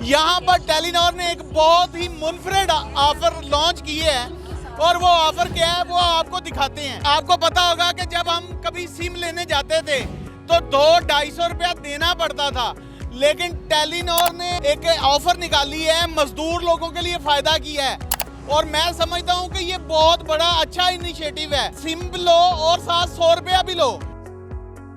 यहाँ पर टेलीनॉर ने एक बहुत ही मुनफरिद ऑफर लॉन्च किए है और वो ऑफर क्या है वो आपको दिखाते हैं। आपको पता होगा कि जब हम कभी सिम लेने जाते थे तो 200-250 रुपया देना पड़ता था, लेकिन टेलीनॉर ने एक ऑफर निकाली है, मजदूर लोगों के लिए फायदा किया है और मैं समझता हूँ कि ये बहुत बड़ा अच्छा इनिशिएटिव है। सिम लो और साथ 100 रुपया भी लो।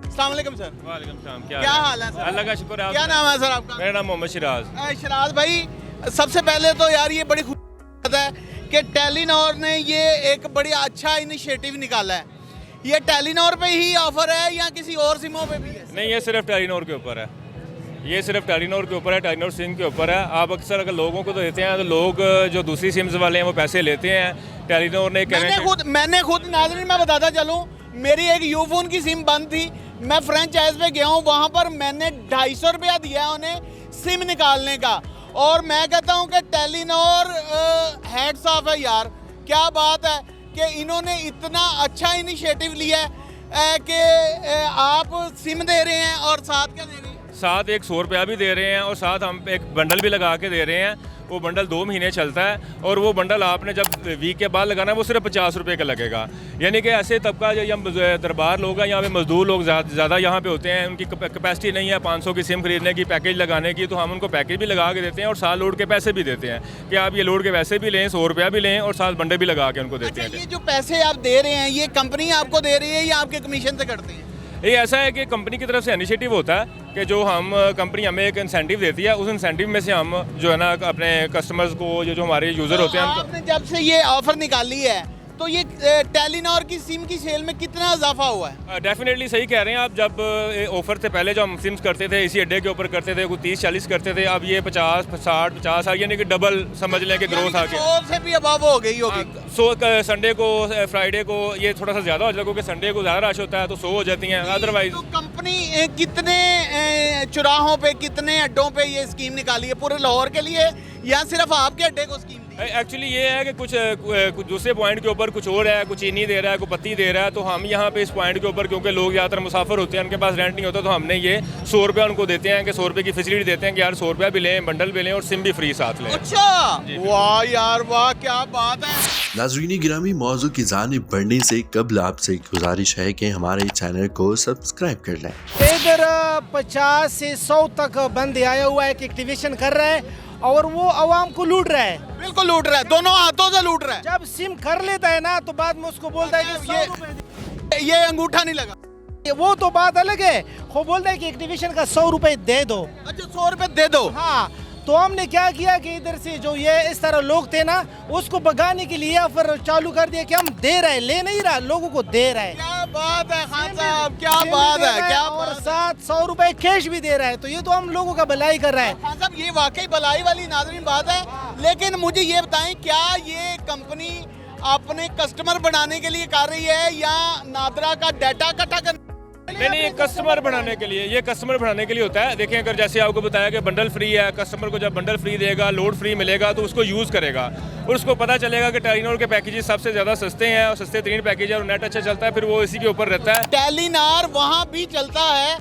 अस्सलाम वालेकुम सर। वालेकुम सलाम। क्या हाल है सर? अल्लाह का शुक्र है। क्या नाम है सर आपका? मेरा नाम मोहम्मद शिराज। शिराज भाई, सबसे पहले तो यार ये बड़ी खुशी की बात है कि टेलीनॉर ने ये एक बड़ी अच्छा इनिशिएटिव निकाला है। ये टेलीनॉर पे ही ऑफर है या किसी और सिमों पे भी है? नहीं, ये सिर्फ टेलीनॉर के ऊपर है। ये सिर्फ टेलीनॉर के ऊपर है, टेलीनॉर सिम के ऊपर है। आप अक्सर अगर लोगों को तो देते हैं तो लोग जो दूसरी सिम्स वाले हैं वो पैसे लेते हैं। टेलीनॉर ने मैंने खुद नाज़रीन मैं बताता चलूँ, मेरी एक यूफोन की सिम बंद थी, मैं फ्रेंचाइज पे गया हूँ, वहाँ पर मैंने 250 रुपया दिया है उन्हें सिम निकालने का और मैं कहता हूँ कि टेलीनॉर हेड्स ऑफ है यार। क्या बात है कि इन्होंने इतना अच्छा इनिशिएटिव लिया है कि आप सिम दे रहे हैं और साथ क्या दे रहे हैं? साथ एक 100 रुपया भी दे रहे हैं और साथ हम एक बंडल भी लगा के दे रहे हैं। वो बंडल 2 महीने चलता है और वो बंडल आपने जब वीक के बाद लगाना है वो सिर्फ 50 रुपये का लगेगा। यानी कि ऐसे तबका जो यहाँ दरबार लोग हैं, यहाँ पे मजदूर लोग ज़्यादा यहाँ पे होते हैं, उनकी कैपेसिटी नहीं है 500 की सिम खरीदने की, पैकेज लगाने की, तो हम उनको पैकेज भी लगा के देते हैं और साथ लोड के पैसे भी देते हैं कि आप ये लोड के पैसे भी लें, 100 रुपया भी लें और साथ बंडल भी लगा के उनको देते हैं। ये जो पैसे आप दे रहे हैं ये कंपनी आपको दे रही है या आपके कमीशन से करते हैं? ये ऐसा है कि कंपनी की तरफ से इनिशिएटिव होता है कि जो हम कंपनी हमें एक इंसेंटिव देती है, उस इंसेंटिव में से हम जो है ना अपने कस्टमर्स को जो हमारे यूज़र होते हैं आपने जब से ये ऑफर निकाली है तो ये टेलीनॉर की सिम की सेल में कितना इजाफा हुआ है? डेफिनेटली सही कह रहे हैं आप। जब ऑफर से पहले जो हम सिम्स करते थे इसी अड्डे के ऊपर करते थे, कुछ 30-40 करते थे, अब ये 50-60-50 आ, यानी कि डबल समझ लें कि ग्रोथ आ गया। 100 से भी अबव हो गई होगी। सो संडे को फ्राइडे को ये थोड़ा सा ज़्यादा हो जाता है क्योंकि संडे को ज़्यादा रश होता है तो 100 हो जाती हैं। अदरवाइज तो कंपनी कितने चौराहों पे कितने अड्डों पे ये स्कीम निकाली है? पूरे लाहौर के लिए या सिर्फ आपके अड्डे को स्कीम? एक्चुअली ये है कि कुछ दूसरे पॉइंट के ऊपर कुछ और है, कुछ चीनी दे रहा है, कोई पत्ती दे रहा है, तो हम यहाँ पे इस पॉइंट के ऊपर क्योंकि लोग ज़्यादातर मुसाफिर होते हैं, उनके पास रेंट नहीं होता, तो हमने ये 100 रुपया उनको देते हैं कि 100 रुपये की फैसिलिटी देते हैं कि यार 100 रुपया भी लें, बंडल भी लें और सिम भी फ्री साथ लें। अच्छा, वाह यार वाह, क्या बात है। नाज़रीन गिरामी, मौजू की जानिब बढ़ने से कबल आपसे गुजारिश है कि हमारे चैनल को सब्सक्राइब कर लें। इधर 50 से 100 तक बंदे आया हुआ है कि एक्टिवेशन कर रहा है और वो आवाम को लूट रहा है। बिल्कुल लूट रहा है, दोनों हाथों से लूट रहा है। जब सिम कर लेता है ना तो बाद में उसको बोलता है कि ये अंगूठा नहीं लगा, वो तो बात अलग है। वो बोलता है कि एक्टिवेशन का 100 रुपए दे दो। अच्छा, 100 रुपए दे दो। हाँ, तो हमने क्या किया कि इधर से जो ये इस तरह लोग थे ना उसको भगाने के लिए ऑफर चालू कर दिया कि हम दे रहे हैं, ले नहीं रहा, लोगों को दे रहे हैं। क्या बात है खान साहब, क्या बात है, क्या और साथ 100 रुपए कैश भी दे रहा है, तो ये तो हम लोगों का भलाई कर रहा है। खान साहब, ये वाकई भलाई वाली नाज़रीन बात है। लेकिन मुझे ये बताएं, क्या ये कंपनी अपने कस्टमर बनाने के लिए कर रही है या नादरा का डाटा इकट्ठा करने? नहीं, कस्टमर बढ़ाने के लिए, ये कस्टमर बढ़ाने के लिए होता है। देखें, अगर जैसे आपको बताया कि बंडल फ्री है, कस्टमर को जब बंडल फ्री देगा, लोड फ्री मिलेगा तो उसको यूज़ करेगा और उसको पता चलेगा कि टेलीनॉर के पैकेजेस सबसे ज़्यादा सस्ते हैं और सस्ते तरीन पैकेज है और नेट अच्छा चलता है, फिर वो इसी के ऊपर रहता है। टेलीनॉर वहाँ भी चलता है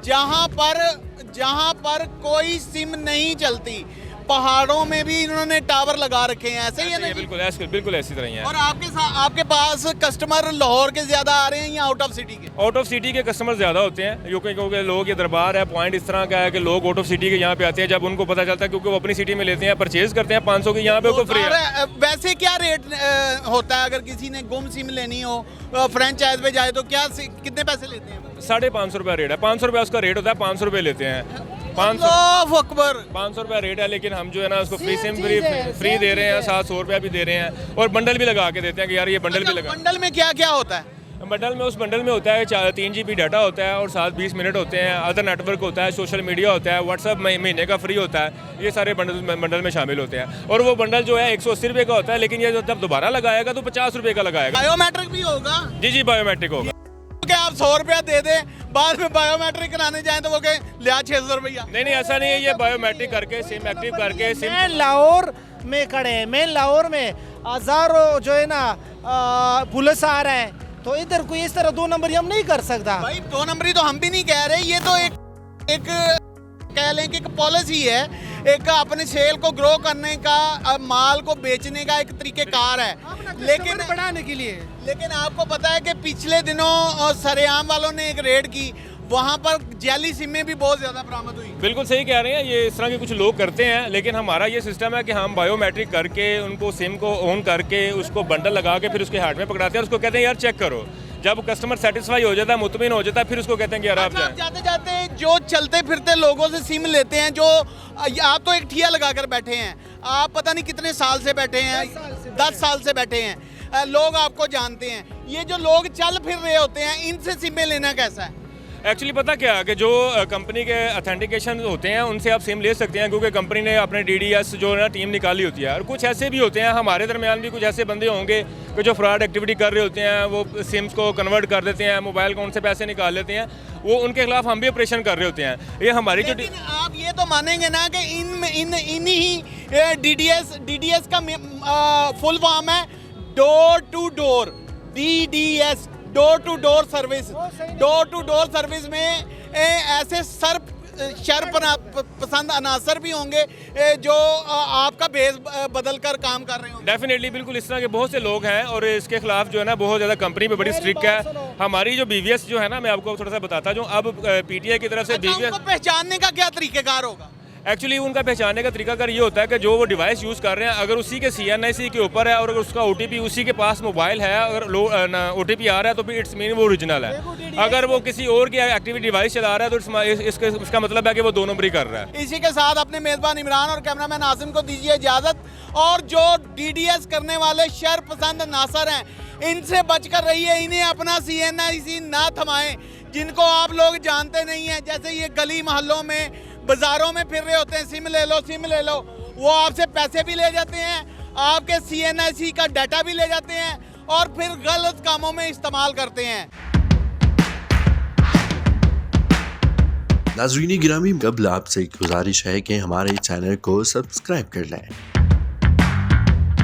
जहाँ पर कोई सिम नहीं चलती। पहाड़ों में भी इन्होंने टावर लगा रखे हैं, ऐसे ही है ना? बिल्कुल ऐसी तरह ही है। और आपके पास कस्टमर लाहौर के ज्यादा आ रहे हैं या आउट ऑफ सिटी के? आउट ऑफ सिटी के कस्टमर ज़्यादा होते हैं क्योंकि लोग, ये दरबार है, पॉइंट इस तरह का है कि लोग आउट ऑफ सिटी के यहाँ पे आते हैं। जब उनको पता चलता है क्योंकि वो अपनी सिटी में लेते हैं, परचेज करते हैं 500 की, यहाँ पे उनको फ्री है। वैसे क्या रेट होता है अगर किसी ने गुम सिम लेनी हो, फ्रेंचाइज पे जाए तो क्या कितने पैसे लेते हैं? 550 रुपया रेट है। 500 रुपया उसका रेट होता है, 500 रुपये लेते हैं। 500 रुपया रेट है, लेकिन हम जो है ना उसको फ्री सिम फ्री दे रहे हैं, साथ 100 रुपया भी दे रहे हैं और बंडल भी लगा के देते हैं कि यार ये बंडल भी लगा। बंडल में क्या क्या होता है? उस बंडल में होता है 3 GB डाटा होता है और साथ 20 मिनट होते हैं, अदर नेटवर्क होता है, सोशल मीडिया होता है, व्हाट्सअप महीने का फ्री होता है। ये सारे बंडल में शामिल होते हैं और वो बंडल जो है 180 रुपये का होता है, लेकिन ये जब दोबारा लगाएगा तो 50 रुपये का लगाएगा। बायोमेट्रिक भी होगा? जी, बायोमेट्रिक होगा। क्या आप 100 रुपया दे दें, बाद में बायोमेट्रिक कराने जाएं तो वो कहे लिया 600 रुपया? नहीं, ऐसा नहीं है। ये बायोमेट्रिक करके, सिम एक्टिव करके, सिम लाहौर में खड़े हैं, मेन लाहौर में हजारों जो है ना पुलिस आ रहा है, तो इधर कोई इस तरह 2 नंबरी हम नहीं कर सकता। भाई 2 नंबरी तो हम भी नहीं कह रहे, ये तो एक कह लें कि एक पॉलिसी है एक अपने सेल को ग्रो करने का, माल को बेचने का एक तरीकेकार है, लेकिन बढ़ाने के लिए। लेकिन आपको पता है कि पिछले दिनों सरेआम वालों ने एक रेड की, वहाँ पर जैली सिमें भी बहुत ज़्यादा बरामद हुई। बिल्कुल सही कह रहे हैं, ये इस तरह के कुछ लोग करते हैं, लेकिन हमारा ये सिस्टम है कि हम बायोमेट्रिक करके उनको सिम को ऑन करके उसको बंडल लगा के फिर उसके हाथ में पकड़ाते हैं, उसको कहते हैं यार चेक करो। जब कस्टमर सेटिस्फाई हो जाता है, मुतमिन हो जाता है, फिर उसको कहते हैं कि यार आप जाएं। जाते जाते जो चलते फिरते लोगों से सिम लेते हैं, जो आप तो एक ठिया लगा कर बैठे हैं, आप पता नहीं कितने साल से बैठे हैं, 10 साल से बैठे हैं, लोग आपको जानते हैं, ये जो लोग चल फिर रहे होते हैं, इनसे सिमें लेना कैसा है? एक्चुअली पता क्या है कि जो कंपनी के अथेंटिकेशन होते हैं उनसे आप सिम ले सकते हैं, क्योंकि कंपनी ने अपने DDS जो है ना टीम निकाली होती है। और कुछ ऐसे भी होते हैं, हमारे दरमियान भी कुछ ऐसे बंदे होंगे कि जो फ्रॉड एक्टिविटी कर रहे होते हैं, वो सिम्स को कन्वर्ट कर देते हैं, मोबाइल अकाउंट से पैसे निकाल लेते हैं, वो उनके खिलाफ हम भी ऑपरेशन कर रहे होते हैं। ये हमारी जो लेकिन आप ये तो मानेंगे ना कि इन्हीं DDS का फुल फॉर्म है door to door, DDS, door to door service. Door to door service में ऐसे पसंद अनासर भी होंगे जो आपका भेस बदल कर काम कर रहे होंगे। डेफिनेटली, बिल्कुल इस तरह के बहुत से लोग हैं और इसके खिलाफ जो है ना बहुत ज़्यादा कंपनी पे बड़ी स्ट्रिक्ट है। हमारी जो BVS जो है ना, मैं आपको थोड़ा सा बताता हूँ, अब PTI की तरफ से BVS उनको पहचानने का क्या तरीकेकार होगा? एक्चुअली उनका पहचानने का तरीकाकार ये होता है कि जो वो डिवाइस यूज़ कर रहे हैं, अगर उसी के CNIC के ऊपर है और अगर उसका OTP उसी के पास मोबाइल है, अगर OTP आ रहा है तो फिर इट्स मीन वो ओरिजिनल है। अगर वो किसी और की एक्टिविटी डिवाइस चला रहा है तो इसका मतलब है कि वो 2 नंबरी कर रहा है। इसी के साथ अपने मेज़बान इमरान और कैमरामैन आसिम को दीजिए इजाज़त, और जो DDS करने वाले शरपसंद नासर हैं, इनसे बचकर रहिए, इन्हें अपना CNIC ना थमाएं, जिनको आप लोग जानते नहीं हैं। जैसे ये गली मोहल्लों में, बाजारों में फिर रहे होते हैं, सिम ले लो, सिम ले लो, वो आपसे पैसे भी ले जाते हैं, आपके CNIC का डाटा भी ले जाते हैं और फिर गलत कामों में इस्तेमाल करते हैं। नाज़रीन गिरामी, कबल आपसे गुजारिश है कि हमारे चैनल को सब्सक्राइब कर लें।